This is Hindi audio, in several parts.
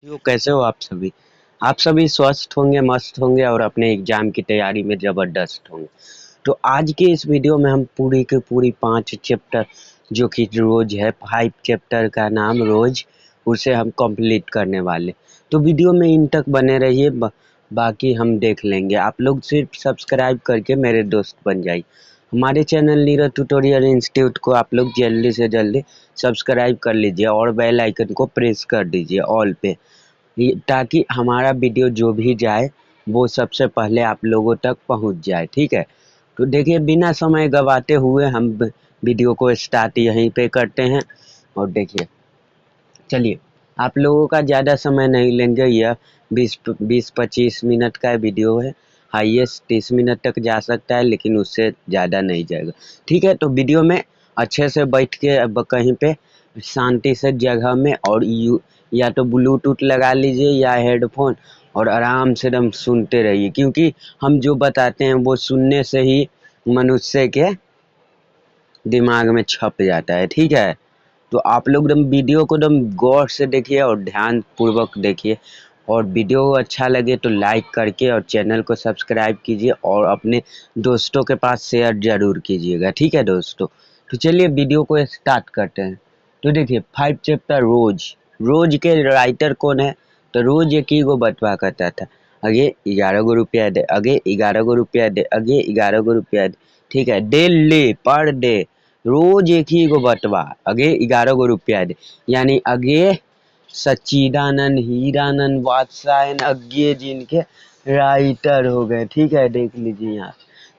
कैसे हो आप सभी स्वस्थ होंगे, मस्त होंगे और अपने एग्जाम की तैयारी में ज़बरदस्त होंगे। तो आज के इस वीडियो में हम पूरी की पूरी 5 चैप्टर जो कि रोज है, 5 चैप्टर का नाम रोज, उसे हम कंप्लीट करने वाले। तो वीडियो में इन तक बने रहिए, बाकी हम देख लेंगे। आप लोग सिर्फ सब्सक्राइब करके मेरे दोस्त बन जाइए। हमारे चैनल नीरज ट्यूटोरियल इंस्टीट्यूट को आप लोग जल्दी से जल्दी सब्सक्राइब कर लीजिए और बेल आइकन को प्रेस कर दीजिए ऑल पे, ताकि हमारा वीडियो जो भी जाए वो सबसे पहले आप लोगों तक पहुंच जाए। ठीक है, तो देखिए बिना समय गवाते हुए हम वीडियो को स्टार्ट यहीं पे करते हैं। और देखिए, चलिए, आप लोगों का ज़्यादा समय नहीं लेंगे। यह 20-25 मिनट का वीडियो है, हाईएस्ट 30 मिनट तक जा सकता है, लेकिन उससे ज़्यादा नहीं जाएगा। ठीक है, तो वीडियो में अच्छे से बैठ के अब कहीं पे शांति से जगह में, और या तो ब्लूटूथ लगा लीजिए या हेडफोन, और आराम से एकदम सुनते रहिए, क्योंकि हम जो बताते हैं वो सुनने से ही मनुष्य के दिमाग में छप जाता है। ठीक है, तो आप लोग एकदम वीडियो को एकदम गौर से देखिए और ध्यान पूर्वक देखिए, और वीडियो अच्छा लगे तो लाइक करके और चैनल को सब्सक्राइब कीजिए और अपने दोस्तों के पास शेयर जरूर कीजिएगा। ठीक है दोस्तों, तो चलिए वीडियो को स्टार्ट करते हैं। तो देखिए, 5 चैप्टर रोज। रोज के राइटर कौन है? तो रोज एक ही गो बतवा करता था, अगे 11 गो रुपया दे, अगे 11 गो रुपया दे, अगे 11 गो रुपया दे। ठीक है, डेली पर डे रोज एक ही गो बटवा, अगे 11 गो रुपया दे, यानी अगे सच्चिदानंद हीरानंद वात्स्यायन अज्ञे जिनके राइटर हो गए। ठीक है, देख लीजिए यहाँ,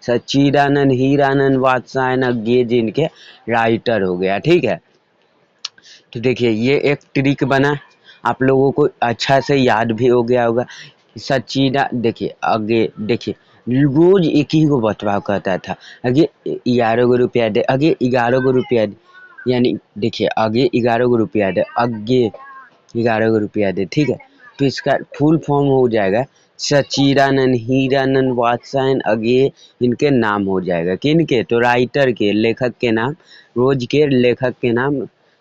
सच्चिदानंद हीरानंद वात्स्यायन अज्ञे जिनके राइटर हो गया। ठीक है, तो देखिए ये एक ट्रिक बना, आप लोगों को अच्छा से याद भी हो गया होगा। सच्चिदा देखिए, आगे देखिए, रोज एक ही को बतवा कहता था, आगे 11 गो रुपया दे, आगे 11 गो रुपया दे, यानी देखिए आगे 11 गो रुपया दे, आगे 11 गो रुपया दे। ठीक है, तो इसका फुल फॉर्म हो जाएगा सच्चिदानंद हीरानंद वात्स्यायन अज्ञे, इनके नाम हो जाएगा। किनके? तो राइटर के, लेखक के नाम, रोज के लेखक के नाम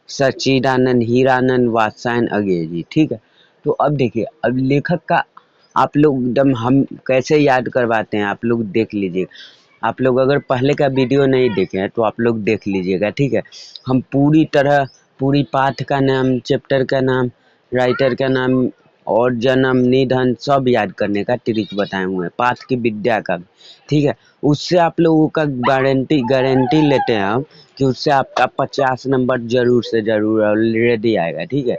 सच्चिदानंद हीरानंद वात्स्यायन अज्ञे जी। ठीक है, तो अब देखिए, अब लेखक का आप लोग एकदम हम कैसे याद करवाते हैं, आप लोग देख लीजिए। आप लोग अगर पहले का वीडियो नहीं देखे हैं तो आप लोग देख लीजिएगा। ठीक है, हम पूरी तरह पूरी पाठ का नाम, चैप्टर का नाम, राइटर का नाम और जन्म निधन सब याद करने का ट्रिक बताए हुए हैं, पाठ की विद्या का भी। ठीक है, उससे आप लोगों का गारंटी लेते हैं हम कि उससे आपका 50 नंबर जरूर से जरूर ऑलरेडी आएगा। ठीक है,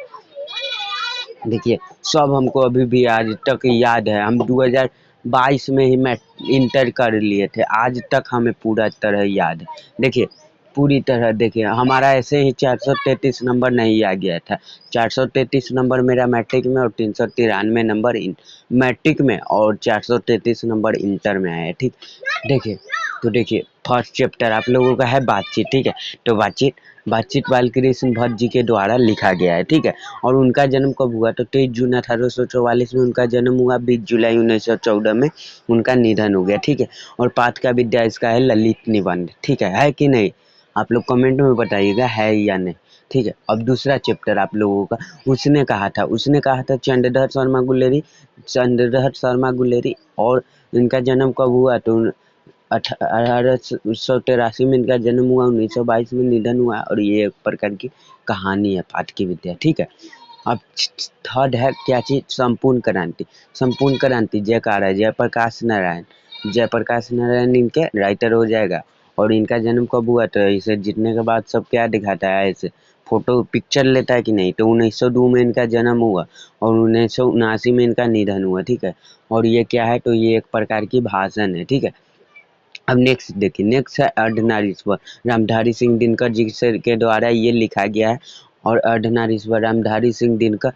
देखिए सब हमको अभी भी आज तक याद है। हम 2022 में ही मैं इंटर कर लिए थे, आज तक हमें पूरा तरह याद है। देखिए पूरी तरह, देखिए हमारा ऐसे ही 433 नंबर नहीं आ गया था। 433 नंबर मेरा मैट्रिक में और 393 नंबर मैट्रिक में और 433 नंबर इंटर में आया है। ठीक, देखिए, तो देखिए फर्स्ट चैप्टर आप लोगों का है बातचीत। ठीक है, तो बातचीत बातचीत बालकृष्ण भट्ट जी के द्वारा लिखा गया है। ठीक है, और उनका जन्म कब हुआ? तो 23 जून 1844 में उनका जन्म हुआ, 20 जुलाई 1914 में उनका निधन हो गया। ठीक है, और पाठ का विद्या इसका है ललित निबंध। ठीक है कि नहीं? आप लोग कमेंट में बताइएगा है या नहीं। ठीक है, अब दूसरा चैप्टर आप लोगों का, उसने कहा था चंद्रधर शर्मा गुलेरी, और इनका जन्म कब हुआ? तो 1883 में इनका जन्म हुआ, 1922 में निधन हुआ, और ये एक प्रकार की कहानी है पाठ की विद्या। ठीक है, अब थर्ड है क्या चीज? संपूर्ण क्रांति। संपूर्ण क्रांति जयकार है जयप्रकाश नारायण, जयप्रकाश नारायण इनके राइटर हो जाएगा। और इनका जन्म कब हुआ? तो इसे जीतने के बाद सब क्या दिखाता है, ऐसे फोटो पिक्चर लेता है कि नहीं? तो 1902 में इनका जन्म हुआ और 1979 में इनका निधन हुआ। ठीक है, और ये क्या है? तो ये एक प्रकार की भाषण है। ठीक है, अब नेक्स्ट देखिए, नेक्स्ट है अर्धनारीश्वर, रामधारी सिंह दिनकर जी के द्वारा ये लिखा गया है। और अर्धनारीश्वर रामधारी सिंह दिनकर,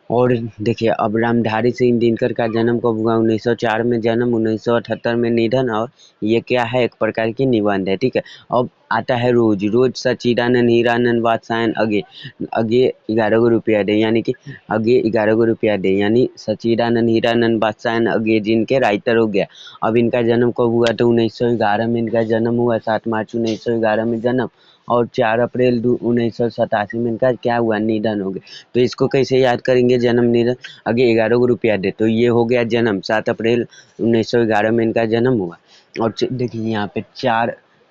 और देखिए अब रामधारी सिंह दिनकर का जन्म कब हुआ? 1904 में जन्म, 1978 में निधन, और ये क्या है? एक प्रकार की निबंध है। ठीक है, अब आता है रोज। रोज सच्चिदानंद हीरानंद वात्स्यायन अगे, अगे 11 गो रुपया दे, यानी कि अगे 11 गो रुपया दे, यानी सच्चिदानंद हीरानंद वात्स्यायन अगे जिनके राइटर हो गया। अब इनका जन्म कब हुआ? तो 1911 में इनका जन्म हुआ, 7 मार्च 1911 में जन्म, और 4 अप्रैल 1987 में इनका क्या हुआ, निधन हो गया। तो इसको कैसे याद करेंगे, जन्म निधन, आगे 11 को रुपया दे, तो ये हो गया जन्म, 7 अप्रैल 1911 में इनका जन्म हुआ। और देखिए यहाँ पे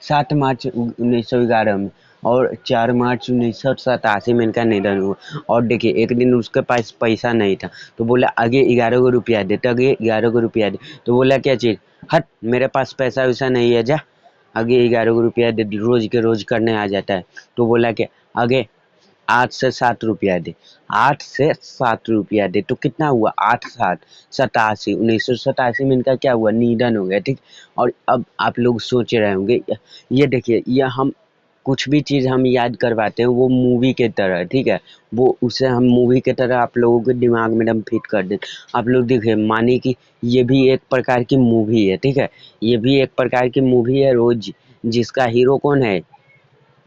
7 मार्च 1911 में और 4 मार्च 1987 में इनका निधन हुआ। और देखिए एक दिन उसके पास पैसा नहीं था, तो बोला आगे 11 को रुपया दे, तो आगे 11 को रुपया दे, तो बोला क्या चीज़, हट मेरे पास पैसा वैसा नहीं है, जा आगे 11 को रुपया दे, रोज के रोज करने आ जाता है। तो बोला कि आगे 8 से 7 रुपया दे, 8 से 7 रुपया दे, तो कितना हुआ, 8 7 87, 1987 में इनका क्या हुआ, निधन हो गया, ठीक। और अब आप लोग सोच रहे होंगे, ये देखिए, ये हम कुछ भी चीज़ हम याद करवाते हैं वो मूवी के तरह, ठीक है, वो उसे हम मूवी के तरह आप लोगों के दिमाग में एकदम फिट कर दें। आप लोग देखिए, माने कि ये भी एक प्रकार की मूवी है, ठीक है, ये भी एक प्रकार की मूवी है रोज, जिसका हीरो कौन है,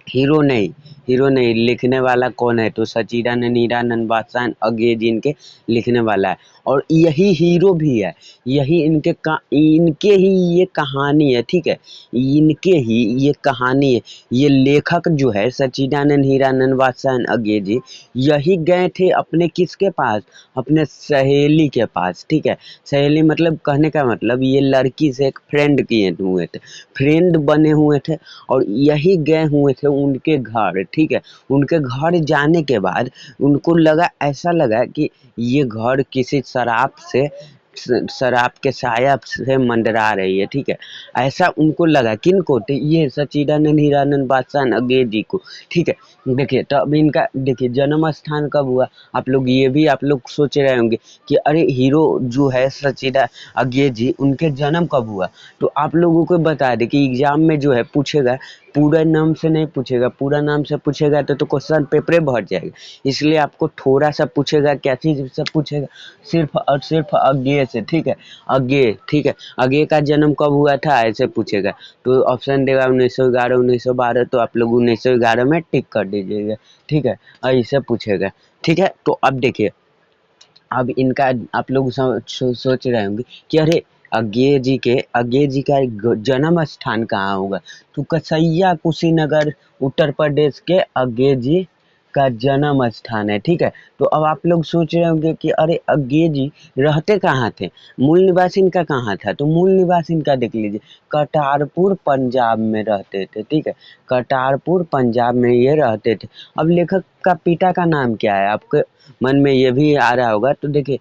हीरो नहीं, हीरो नहीं, लिखने वाला कौन है, तो सचिदानंद हीरानंद बादशाह अगे जिनके लिखने वाला है, और यही हीरो भी है, यही इनके ही ये कहानी है, ठीक है, इनके ही ये कहानी है। ये लेखक जो है सचिदानंद हीरानंद बादशाह अगे जी, यही गए थे अपने किसके पास, अपने सहेली के पास, ठीक है, सहेली मतलब कहने का मतलब ये लड़की से एक फ्रेंड किए हुए थे, फ्रेंड बने हुए थे, और यही गए हुए थे उनके घर, ठीक है, उनके घर जाने के बाद उनको लगा, ऐसा लगा कि ये घर किसी शराब के साया से मंडरा रही है, ठीक है, ऐसा उनको लगा, किनको, तो ये सचिदानंद हीरानंद बादशाह अगे जी को, ठीक है। देखिए तो अब इनका देखिए जन्म स्थान कब हुआ, आप लोग ये भी आप लोग सोच रहे होंगे कि अरे हीरो जो है सचिदा अगे जी, उनके जन्म कब हुआ, तो आप लोगों को बता दें कि एग्जाम में जो है पूछेगा, पूरा नाम से नहीं पूछेगा, पूरा नाम से पूछेगा तो क्वेश्चन पेपर भर जाएगा, इसलिए आपको थोड़ा सा पूछेगा, क्या चीज़ से पूछेगा, सिर्फ और सिर्फ अज्ञे से, ठीक है, अज्ञे, ठीक है, अज्ञे का जन्म कब हुआ था ऐसे पूछेगा, तो ऑप्शन देगा 1911 1912, तो आप लोग 1911 में टिक कर दीजिएगा, ठीक है, ऐसे पूछेगा, ठीक है। तो अब देखिए, अब इनका आप लोग सोच रहे होंगे कि अरे अज्ञे जी का जन्म स्थान कहाँ होगा, तो कसैया कुशीनगर उत्तर प्रदेश के अज्ञे जी का जन्म स्थान है, ठीक है। तो अब आप लोग सोच रहे होंगे कि अरे अज्ञे जी रहते कहाँ थे, मूल निवास इनका कहाँ था, तो मूल निवास इनका देख लीजिए, करतारपुर पंजाब में रहते थे, ठीक है, करतारपुर पंजाब में ये रहते थे। अब लेखक का पिता का नाम क्या है, आपके मन में ये भी आ रहा होगा, तो देखिए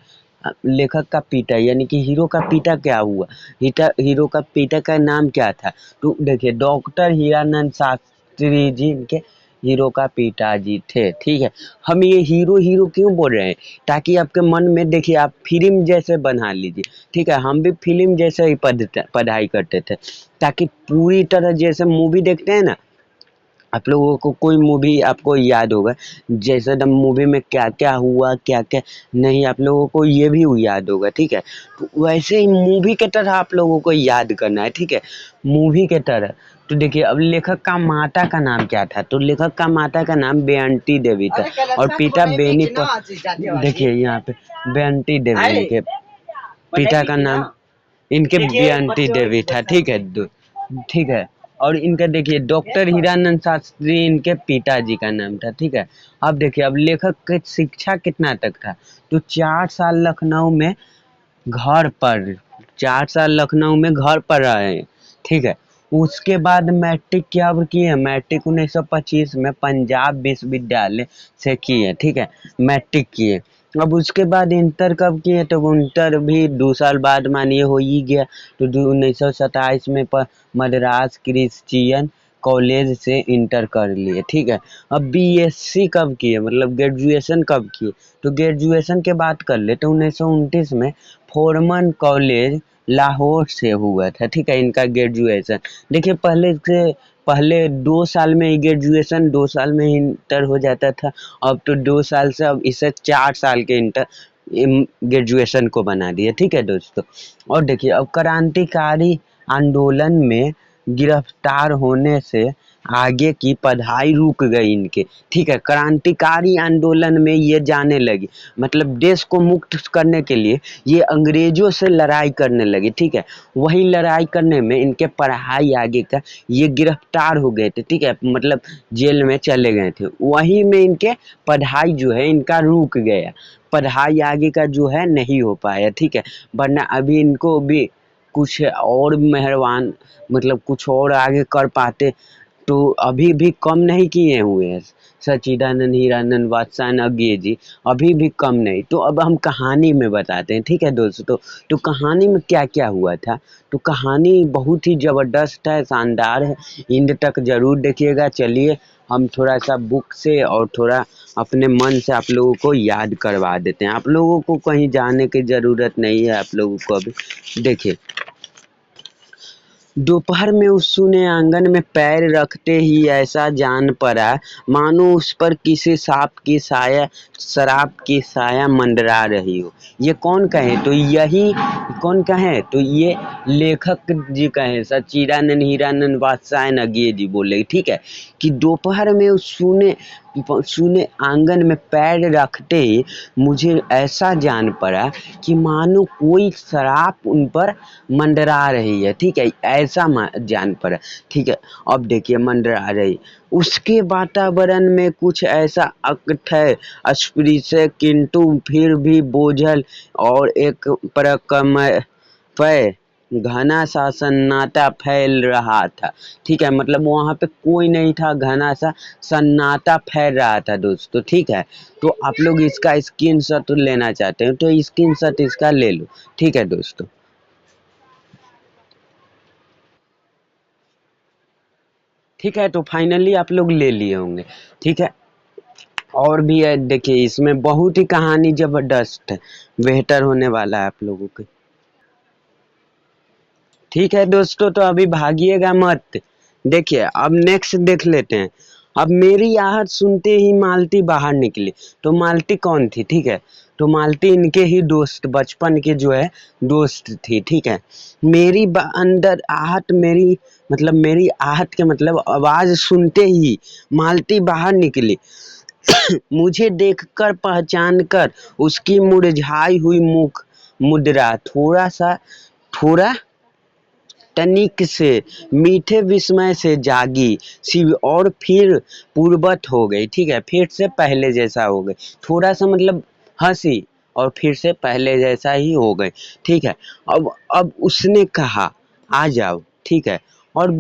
लेखक का पिता यानी कि हीरो का पिता क्या हुआ, हीरो का पिता का नाम क्या था, तो देखिए डॉक्टर हीरानंद शास्त्री जी इनके हीरो का पिताजी थे, ठीक है। हम ये हीरो हीरो क्यों बोल रहे हैं, ताकि आपके मन में देखिए आप फिल्म जैसे बना लीजिए, ठीक है, हम भी फिल्म जैसे ही पढ़ाई करते थे, ताकि पूरी तरह जैसे मूवी देखते हैं ना, आप लोगों को कोई मूवी आपको याद होगा, जैसे दम मूवी में क्या क्या हुआ क्या क्या नहीं, आप लोगों को ये भी याद होगा, ठीक है, तो वैसे ही मूवी के तरह आप लोगों को याद करना है, ठीक है, मूवी के तरह। तो देखिए अब लेखक का माता का नाम क्या था, तो लेखक का माता का नाम बेअंती देवी था, और पिता देखिए यहाँ पे बेअंती देवी, इनके पिता का नाम इनके बेअंती देवी था, ठीक है, ठीक है। और इनका देखिए डॉक्टर हीरानंद शास्त्री इनके पिताजी का नाम था, ठीक है। अब देखिए अब लेखक की शिक्षा कितना तक था, तो 4 साल लखनऊ में घर पर 4 साल लखनऊ में घर पर रहे हैं, ठीक है। उसके बाद मैट्रिक क्या किए, मैट्रिक 1925 में पंजाब विश्वविद्यालय से किए, ठीक है, मैट्रिक किए। अब उसके बाद इंटर कब किए, तो इंटर भी 2 साल बाद मानिए हो ही गया, तो 1927 में मद्रास क्रिश्चियन कॉलेज से इंटर कर लिए, ठीक है। अब बीएससी कब किए, मतलब ग्रेजुएशन कब किए, तो ग्रेजुएशन के बात कर ले तो 1929 में फॉरमन कॉलेज लाहौर से हुआ था, ठीक है, इनका ग्रेजुएशन। देखिए पहले 2 साल में ही ग्रेजुएशन, 2 साल में ही इंटर हो जाता था, अब तो 2 साल से अब इसे 4 साल के इंटर ग्रेजुएशन को बना दिया, ठीक है दोस्तों। और देखिए अब क्रांतिकारी आंदोलन में गिरफ्तार होने से आगे की पढ़ाई रुक गई इनके, ठीक है। क्रांतिकारी आंदोलन में ये जाने लगी, मतलब देश को मुक्त करने के लिए ये अंग्रेजों से लड़ाई करने लगे, ठीक है। वही लड़ाई करने में इनके पढ़ाई आगे का, ये गिरफ्तार हो गए थे, ठीक है, मतलब जेल में चले गए थे। वहीं में इनके पढ़ाई जो है इनका रुक गया, पढ़ाई आगे का जो है नहीं हो पाया, ठीक है। वरना अभी इनको भी कुछ और मेहरबान, मतलब कुछ और आगे कर पाते, तो अभी भी कम नहीं किए हुए हैं सच्चिदानंद हीरानंद बादशाह नगे जी, अभी भी कम नहीं। तो अब हम कहानी में बताते हैं, ठीक है दोस्तों। तो कहानी में क्या क्या हुआ था, तो कहानी बहुत ही ज़बरदस्त है, शानदार है, एंड तक ज़रूर देखिएगा। चलिए हम थोड़ा सा बुक से और थोड़ा अपने मन से आप लोगों को याद करवा देते हैं। आप लोगों को कहीं जाने की ज़रूरत नहीं है, आप लोगों को अभी देखिए। दोपहर में उस सूने आंगन में पैर रखते ही ऐसा जान पड़ा, मानो उस पर किसी सांप की साया, शराब की साया मंडरा रही हो। ये कौन कहे, तो यही कौन कहे, तो ये लेखक जी कहे, सच्चिदानंद हीरानंद बादशाह नगे जी बोले, ठीक है, कि दोपहर में उस सूने आंगन में पैर रखते ही मुझे ऐसा जान पड़ा कि मानो कोई शराब उन पर मंडरा रही है, ठीक है, ऐसा जान पड़ा, ठीक है। अब देखिए मंडरा रही, उसके वातावरण में कुछ ऐसा अकथय अस्पृश्य किंतु फिर भी बोझल और एक परकमय घना सा सन्नाटा फैल रहा था, ठीक है, मतलब वहाँ पे कोई नहीं था, घना सा सन्नाटा फैल रहा था दोस्तों, ठीक है। तो आप लोग इसका स्क्रीनशॉट लेना चाहते हैं तो स्क्रीनशॉट इसका ले लो, ठीक है दोस्तों। ठीक है, तो फाइनली आप लोग ले लिए होंगे, ठीक है। और भी है, देखिए इसमें बहुत ही कहानी जबरदस्त है, बेहतर होने वाला है आप लोगों की, ठीक है दोस्तों। तो अभी भागिएगा मत, देखिए अब नेक्स्ट देख लेते हैं। अब मेरी आहट सुनते ही मालती बाहर निकली। तो मालती कौन थी, ठीक है, तो मालती इनके ही दोस्त, बचपन के जो है दोस्त थी, ठीक है। मेरी अंदर आहट, मेरी मतलब मेरी आहट के मतलब आवाज सुनते ही मालती बाहर निकली। मुझे देखकर पहचान कर उसकी मुरझाई हुई मुख मुद्रा थोड़ा तनिक से मीठे विस्मय से जागी शिव, और फिर पूर्वत हो गई, ठीक है, फिर से पहले जैसा हो गई, थोड़ा सा मतलब हंसी और फिर से पहले जैसा ही हो गई, ठीक है। अब उसने कहा आ जाओ, ठीक है, और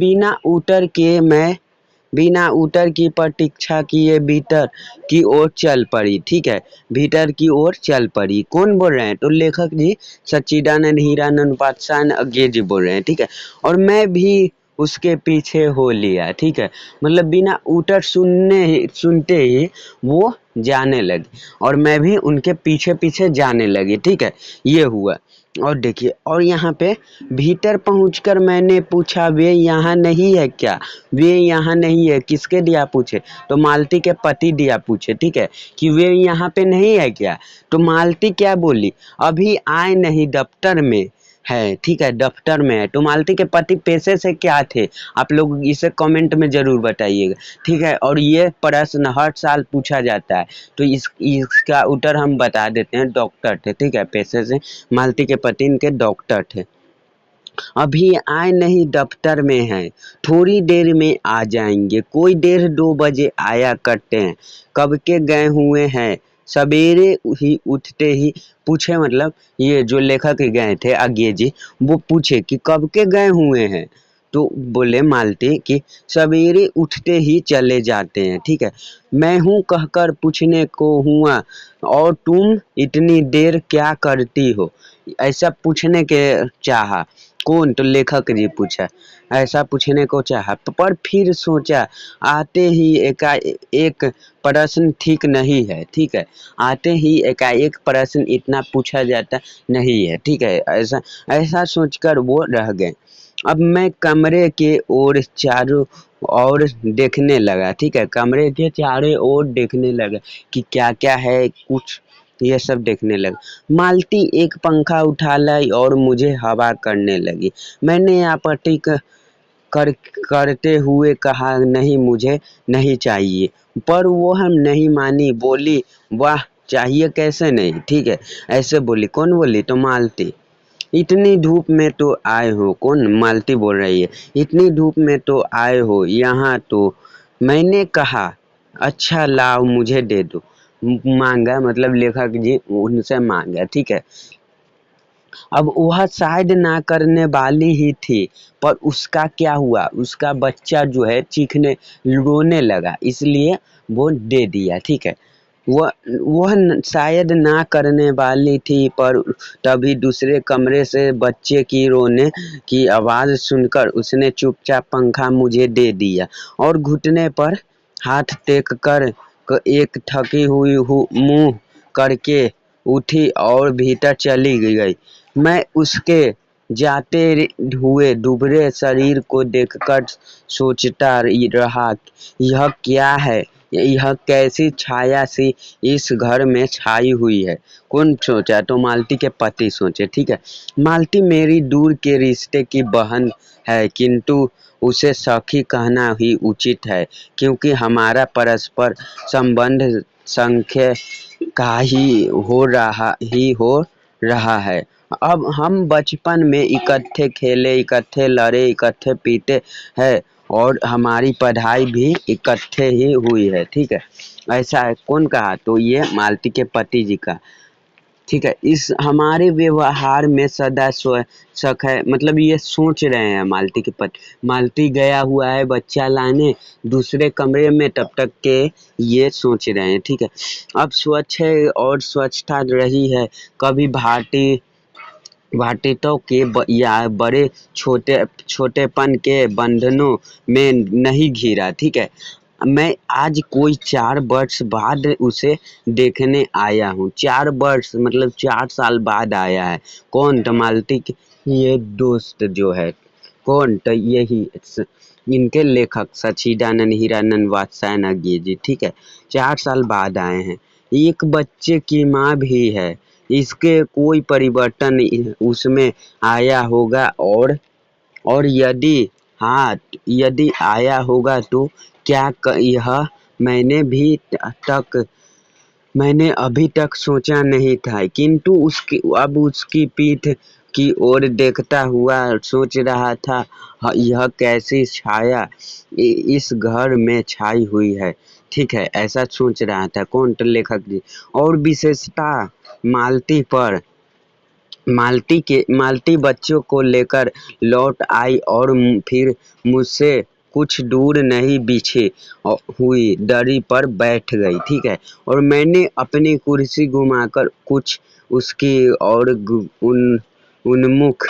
बिना उतर की प्रतीक्षा किए भीतर की ओर चल पड़ी, ठीक है, भीतर की ओर चल पड़ी। कौन बोल रहे हैं, तो लेखक जी सच्चिदानंद हीरानंद बादशाह नगे जी बोल रहे हैं, ठीक है। और मैं भी उसके पीछे हो लिया, ठीक है, मतलब बिना उतर सुनते ही वो जाने लगी और मैं भी उनके पीछे पीछे जाने लगी, ठीक है, ये हुआ। और देखिए, और यहाँ पे भीतर पहुंचकर मैंने पूछा वे यहाँ नहीं है क्या, वे यहाँ नहीं है, किसके दिया पूछे, तो मालती के पति दिया पूछे, ठीक है, कि वे यहाँ पे नहीं है क्या। तो मालती क्या बोली, अभी आए नहीं, दफ्तर में है, ठीक है, दफ्तर में है। तो मालती के पति पेशे से क्या थे, आप लोग इसे कमेंट में जरूर बताइएगा, ठीक है। और ये प्रश्न हर साल पूछा जाता है, तो इसका उत्तर हम बता देते हैं, डॉक्टर थे, ठीक है, पेशे से मालती के पति इनके डॉक्टर थे। अभी आए नहीं, दफ्तर में हैं, थोड़ी देर में आ जाएंगे, कोई 1:30-2 बजे आया करते हैं, कब के गए हुए हैं, सवेरे ही उठते ही पूछे, मतलब ये जो लेखक गए थे आगे जी, वो पूछे कि कब के गए हुए हैं, तो बोले मालती कि सवेरे उठते ही चले जाते हैं, ठीक है। मैं हूँ कहकर पूछने को हुआ, और तुम इतनी देर क्या करती हो, ऐसा पूछने के चाहा। कौन, तो लेखक जी पूछा, ऐसा पूछने को चाहा, पर फिर सोचा आते ही एकाएक प्रश्न ठीक नहीं है, ठीक है, आते ही एकाएक प्रश्न इतना पूछा जाता नहीं है, ठीक है, ऐसा ऐसा सोचकर वो रह गए। अब मैं कमरे के ओर चारों ओर देखने लगा, ठीक है, कमरे के चारों ओर देखने लगा कि क्या क्या है, कुछ ये सब देखने लगा। मालती एक पंखा उठा लाई और मुझे हवा करने लगी। मैंने कर करते हुए कहा नहीं मुझे नहीं चाहिए, पर वो हम नहीं मानी, बोली वाह चाहिए कैसे नहीं, ठीक है ऐसे बोली। कौन बोली? तो मालती। इतनी धूप में तो आए हो, कौन? मालती बोल रही है, इतनी धूप में तो आए हो यहाँ तो। मैंने कहा अच्छा लाओ मुझे दे दो। मांगा मतलब लेखक जी उनसे मांगा, ठीक है। अब वह शायद ना करने वाली ही थी, पर उसका क्या हुआ, उसका बच्चा जो है चीखने रोने लगा, इसलिए वो दे दिया, ठीक है। वह शायद ना करने वाली थी, पर तभी दूसरे कमरे से बच्चे की रोने की आवाज़ सुनकर उसने चुपचाप पंखा मुझे दे दिया और घुटने पर हाथ टेक कर एक थकी हुई मुंह करके उठी और भीतर चली गई। मैं उसके जाते हुए दुबले शरीर को देखकर सोचता रहा, यह क्या है, यह कैसी छाया सी इस घर में छाई हुई है। कौन सोचा? तो मालती के पति सोचे, ठीक है। मालती मेरी दूर के रिश्ते की बहन है, किंतु उसे सखी कहना ही उचित है, क्योंकि हमारा परस्पर संबंध संख्या का ही हो रहा है। अब हम बचपन में इकट्ठे खेले, इकट्ठे लड़े, इकट्ठे पीटे हैं और हमारी पढ़ाई भी इकट्ठे ही हुई है, ठीक है। ऐसा है। कौन कहा? तो ये मालती के पति जी का, ठीक है। इस हमारे व्यवहार में सदा शक है, मतलब ये सोच रहे हैं मालती के पति। मालती गया हुआ है बच्चा लाने दूसरे कमरे में, तब तक के ये सोच रहे हैं, ठीक है। अब स्वच्छ है और स्वच्छता रही है, कभी भाटियों के या बड़े छोटेपन के बंधनों में नहीं घिरा, ठीक है। मैं आज कोई 4 वर्ष बाद उसे देखने आया हूँ। 4 वर्ष मतलब 4 साल बाद आया है। कौन? तो मालती के ये दोस्त जो है। कौन? तो यही इनके लेखक सच्चिदानंद हीरानंद वात्स्यायन जी, ठीक है। 4 साल बाद आए हैं। एक बच्चे की माँ भी है, इसके कोई परिवर्तन उसमें आया होगा, और यदि हाँ, यदि आया होगा तो क्या यह मैंने भी तक मैंने अभी तक सोचा नहीं था, किंतु अब उसकी पीठ की ओर देखता हुआ सोच रहा था, यह कैसी छाया इस घर में छाई हुई है, ठीक है ऐसा सोच रहा था। कौन? तो लेखक जी। और विशेषता मालती पर मालती बच्चों को लेकर लौट आई और फिर मुझसे कुछ दूर नहीं बिछी हुई दरी पर बैठ गई, ठीक है। और मैंने अपनी कुर्सी घुमाकर कुछ उसकी और उन्मुख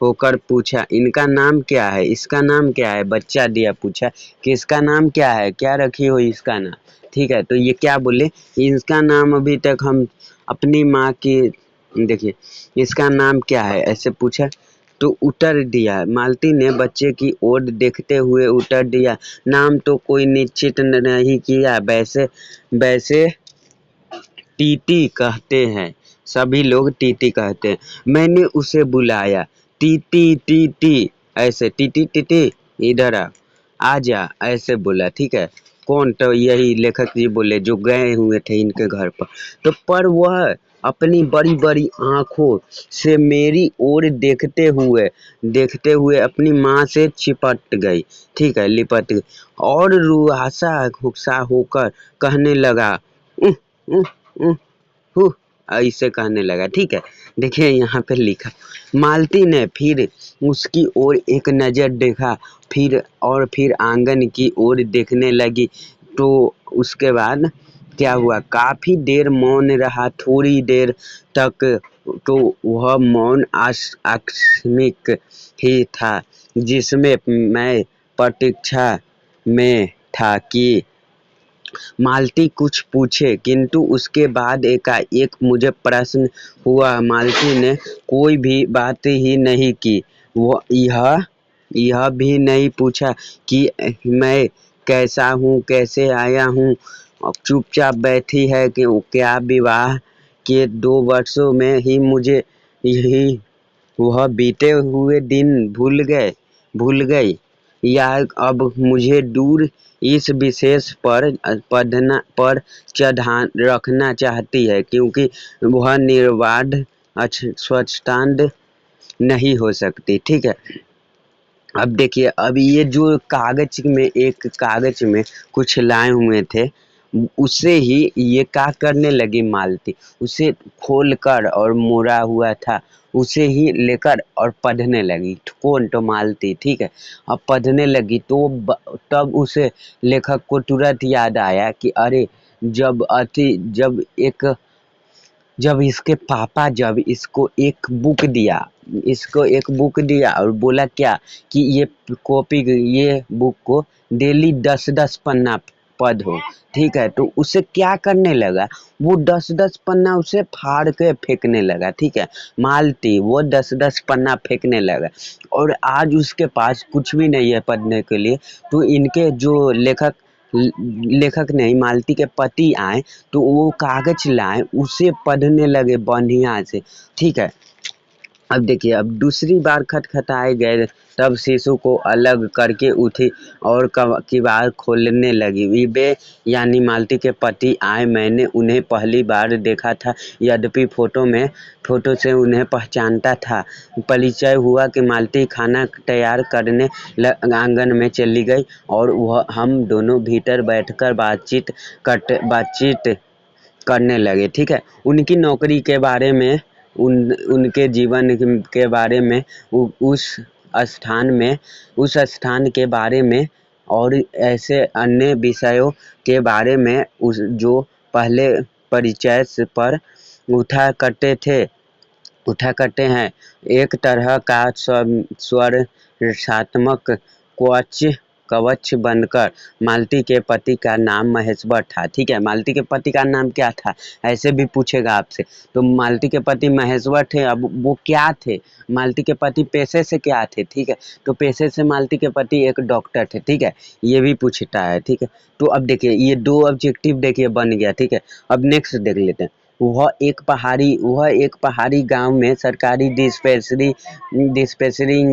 होकर पूछा, इनका नाम क्या है, इसका नाम क्या है? बच्चा दिया पूछा कि इसका नाम क्या है, क्या रखी हो इसका नाम, ठीक है। तो ये क्या बोले, इसका नाम अभी तक हम अपनी माँ की, देखिए इसका नाम क्या है ऐसे पूछा, तो उत्तर दिया, मालती ने बच्चे की ओर देखते हुए उत्तर दिया, नाम तो कोई निश्चित नहीं किया, वैसे वैसे टीटी कहते हैं, सभी लोग टीटी कहते हैं। मैंने उसे बुलाया, टीटी टीटी ऐसे, टीटी टीटी इधर आ जा ऐसे बोला, ठीक है। कौन? तो यही लेखक जी बोले जो गए हुए थे इनके घर पर। तो पर वह अपनी बड़ी बड़ी आंखों से मेरी ओर देखते हुए अपनी माँ से चिपट गई, ठीक है, लिपट गई और रुआसा खुसा होकर कहने लगा, उह, उह, उह, हुँ, ऐसे कहने लगा, ठीक है। देखिए यहाँ पे लिखा, मालती ने फिर उसकी ओर एक नज़र देखा, फिर आंगन की ओर देखने लगी। तो उसके बाद क्या हुआ, काफ़ी देर मौन रहा, थोड़ी देर तक तो वह मौन आकस्मिक ही था, जिसमें मैं प्रतीक्षा में था कि मालती कुछ पूछे, किंतु उसके बाद एकाएक मुझे प्रश्न हुआ। मालती ने कोई भी बात ही नहीं की, वो यह भी नहीं पूछा कि मैं कैसा हूँ, कैसे आया हूँ, चुपचाप बैठी है कि क्या विवाह के 2 वर्षों में ही मुझे यही वह बीते हुए दिन भूल गई। या अब मुझे दूर इस विशेष पर चढ़ा रखना चाहती है, क्योंकि वह निर्बाध स्वच्छंद नहीं हो सकती। ठीक है, अब देखिए, अब ये जो एक कागज में कुछ लाए हुए थे, उसे ही ये क्या करने लगी मालती, उसे खोलकर और मोड़ा हुआ था, उसे ही लेकर और पढ़ने लगी। कौन? तो मालती। ठीक है, अब पढ़ने लगी तो तब उसे लेखक को तुरंत याद आया कि अरे, जब इसके पापा जब इसको एक बुक दिया और बोला क्या कि ये बुक को डेली 10-10 पन्ना पढ़ो। ठीक है, तो उसे क्या करने लगा, वो 10-10 पन्ना उसे फाड़ के फेंकने लगा। ठीक है, मालती वो 10-10 पन्ना फेंकने लगा, और आज उसके पास कुछ भी नहीं है पढ़ने के लिए। तो इनके जो लेखक नहीं, मालती के पति आए तो वो कागज लाए, उसे पढ़ने लगे बढ़िया से। ठीक है, अब देखिए, अब दूसरी बार खटखटाए गए, तब शिशु को अलग करके उठी और किवाड़ खोलने लगी। वे यानी मालती के पति आए। मैंने उन्हें पहली बार देखा था, यद्यपि फोटो से उन्हें पहचानता था। परिचय हुआ कि मालती खाना तैयार करने आंगन में चली गई और हम दोनों भीतर बैठकर बातचीत करने लगे। ठीक है, उनकी नौकरी के बारे में, उनके जीवन के बारे में, उस स्थान के बारे में और ऐसे अन्य विषयों के बारे में जो पहले परिचय पर उठा करते हैं। एक तरह का स्वरसात्मक कवच बनकर। मालती के पति का नाम महेश्वर था। ठीक है, मालती के पति का नाम क्या था, ऐसे भी पूछेगा आपसे। तो मालती के पति महेश्वर थे। अब वो क्या थे, मालती के पति पेशे से क्या थे? ठीक है, तो पेशे से मालती के पति एक डॉक्टर थे। ठीक है, ये भी पूछता है। ठीक है, तो अब देखिए, ये 2 ऑब्जेक्टिव देखिए बन गया। ठीक है, अब नेक्स्ट देख लेते हैं। वह एक पहाड़ी गांव में सरकारी डिस्पेंसरी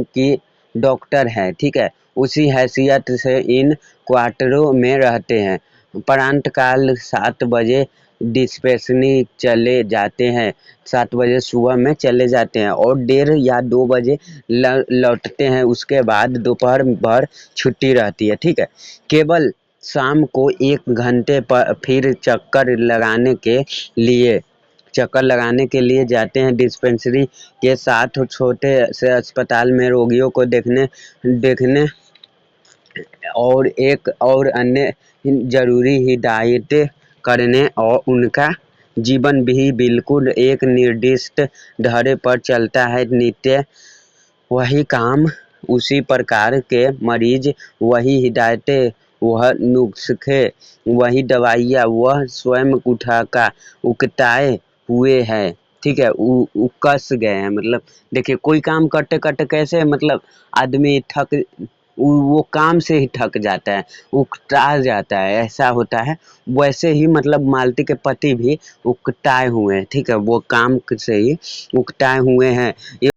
की डॉक्टर है। ठीक है, उसी हैसियत से इन क्वार्टरों में रहते हैं। प्रातःकाल 7 बजे डिस्पेंसरी चले जाते हैं, 7 बजे सुबह में चले जाते हैं और 1:30 या 2 बजे लौटते हैं। उसके बाद दोपहर भर छुट्टी रहती है। ठीक है, केवल शाम को 1 घंटे पर फिर चक्कर लगाने के लिए जाते हैं। डिस्पेंसरी के साथ छोटे से अस्पताल में रोगियों को देखने और एक और अन्य जरूरी हिदायतें करने, और उनका जीवन भी बिल्कुल एक निर्दिष्ट ढर्रे पर चलता है। नित्य वही काम, उसी प्रकार के मरीज, वही हिदायतें, वह नुस्खे, वही दवाइयाँ, वह स्वयं उकताए हुए हैं। ठीक है, कस गए हैं। मतलब देखिए, कोई काम करते करते कैसे, मतलब आदमी वो काम से ही थक जाता है, उकता जाता है, ऐसा होता है। वैसे ही मतलब मालती के पति भी उकताए हुए हैं। ठीक है, वो काम से ही उकताए हुए हैं।